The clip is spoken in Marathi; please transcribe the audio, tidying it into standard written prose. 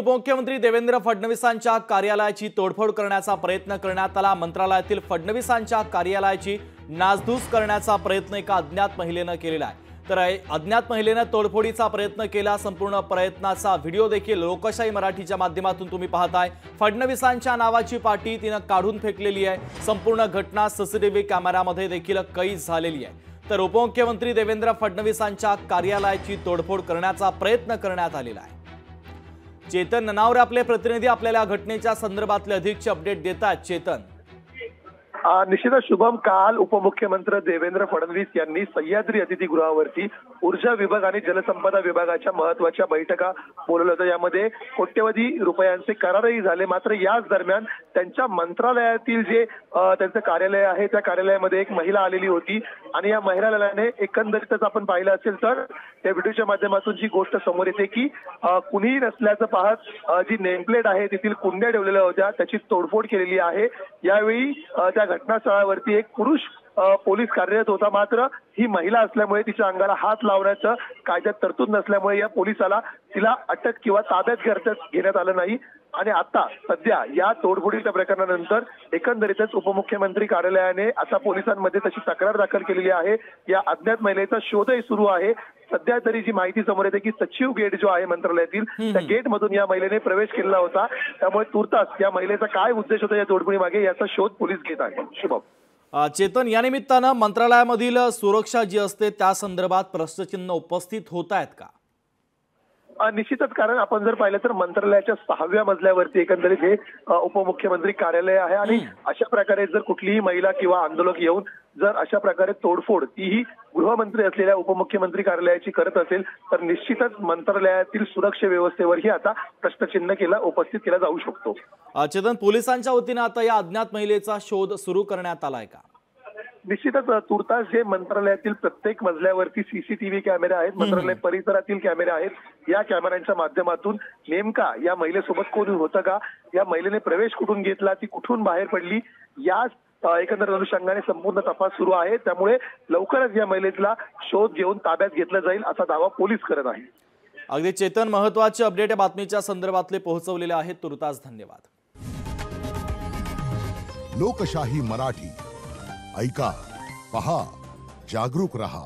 उपमुख्यमंत्री देवेंद्र फडणवीसांच्या कार्यालयाची तोडफोड करण्याचा प्रयत्न करण्यात आला। मंत्रालयातील फडणवीसांच्या कार्यालयाची नासधूस करण्याचा प्रयत्न एका अज्ञात महिलेने केलेला आहे। तर अज्ञात महिलेने तोडफोडीचा प्रयत्न केला। संपूर्ण प्रयत्नाचा व्हिडिओ देखील लोकशाही मराठीच्या माध्यमातून तुम्ही पाहताय। फडणवीसांच्या नावाची पाटी तिने काढून फेकलेली आहे। संपूर्ण घटना सीसीटीव्ही कॅमेऱ्यामध्ये देखील कैद झालेली आहे। तर उपमुख्यमंत्री देवेंद्र फडणवीसांच्या कार्यालयाची तोडफोड करण्याचा प्रयत्न करण्यात आलेला आहे। चेतन ननावरे आपले प्रतिनिधी आपल्याला घटनेच्या संदर्भातले अधिकचे अपडेट देतात। चेतन, निश्चितच शुभम, काल उपमुख्यमंत्री देवेंद्र फडणवीस यांनी सह्याद्री अतिथीगृहावरती ऊर्जा विभाग आणि जलसंपदा विभागाच्या महत्त्वाच्या बैठका बोलवल्या होत्या। यामध्ये कोट्यवधी रुपयांचे करारही झाले। मात्र याच दरम्यान त्यांच्या मंत्रालयातील जे त्यांचं कार्यालय आहे त्या कार्यालयामध्ये एक महिला आलेली होती आणि या महिलाने एकंदरीतच आपण पाहिलं असेल तर त्या व्हिडिओच्या माध्यमातून जी गोष्ट समोर येते की कुणीही नसल्याचं पाहत जी नेमप्लेट आहे तेथील कुंड्या ठेवलेल्या होत्या त्याची तोडफोड केलेली आहे। यावेळी त्या घटनास्थळावरती एक पुरुष पोलीस कार्यरत होता। मात्र ही महिला असल्यामुळे तिच्या अंगाला हात लावण्याचं कायद्यात तरतूद नसल्यामुळे या पोलिसाला तिला अटक किंवा ताब्यात घेण्यात आलं नाही। आणि आता सध्या या तोडफोडीच्या प्रकरणानंतर एकंदरीतच उपमुख्यमंत्री कार्यालयाने आता पोलिसांमध्ये तशी तक्रार दाखल केलेली आहे। या अज्ञात महिलेचा शोधही सुरू आहे। सध्या तरी जी माहिती समोर येते की सचिव गेट जो आहे मंत्रालयातील त्या गेटमधून या महिलेने प्रवेश केला होता। त्यामुळे तुर्तास या महिलेचा काय उद्देश होता या तोडफोडी मागे याचा शोध पोलीस घेत आहेत। शुभम, चेतन, या निमित्तानं मंत्रालयामधील सुरक्षा जी असते त्या संदर्भात प्रश्नचिन्ह उपस्थित होत आहेत का? निश्चितच, कारण आपण जर पाहिलं तर मंत्रालयाच्या 6व्या मजल्यावरती एकंदरीत हे उपमुख्यमंत्री कार्यालय आहे आणि अशा प्रकारे जर कुठलीही महिला किंवा आंदोलक येऊन जर अशा प्रकारे तोडफोड तीही गृहमंत्री असलेल्या उपमुख्यमंत्री कार्यालयाची करत असेल तर निश्चितच मंत्रालयातील सुरक्षा व्यवस्थेवरही आता प्रश्नचिन्ह उपस्थित केला जाऊ शकतो। चेतन, पोलिसांच्या वतीने आता या अज्ञात महिलेचा शोध सुरू करण्यात आलाय का? निश्चितच तुर्तास जे मंत्रालयातील प्रत्येक मजल्यावरती सीसीटीव्ही कॅमेरे आहेत, मंत्रालय परिसरातील कॅमेरे आहेत। या कॅमेऱ्यांच्या माध्यमातून नेमका या महिलेसोबत कोणी होतं का, या महिलेने प्रवेश कुठून घेतला, ती कुठून बाहेर पडली, या एकंदर अनुषंगाने संपूर्ण तपास सुरू आहे। त्यामुळे लवकरच या महिलेला शोध घेऊन ताब्यात घेतलं जाईल असा दावा पोलीस करत आहेत। अगदी चेतन, महत्त्वाचे अपडेट या बातमीच्या संदर्भातले पोहोचवलेले आहेत। तुर्तास धन्यवाद। लोकशाही मराठी ऐका, पहा, जागरूक रहा।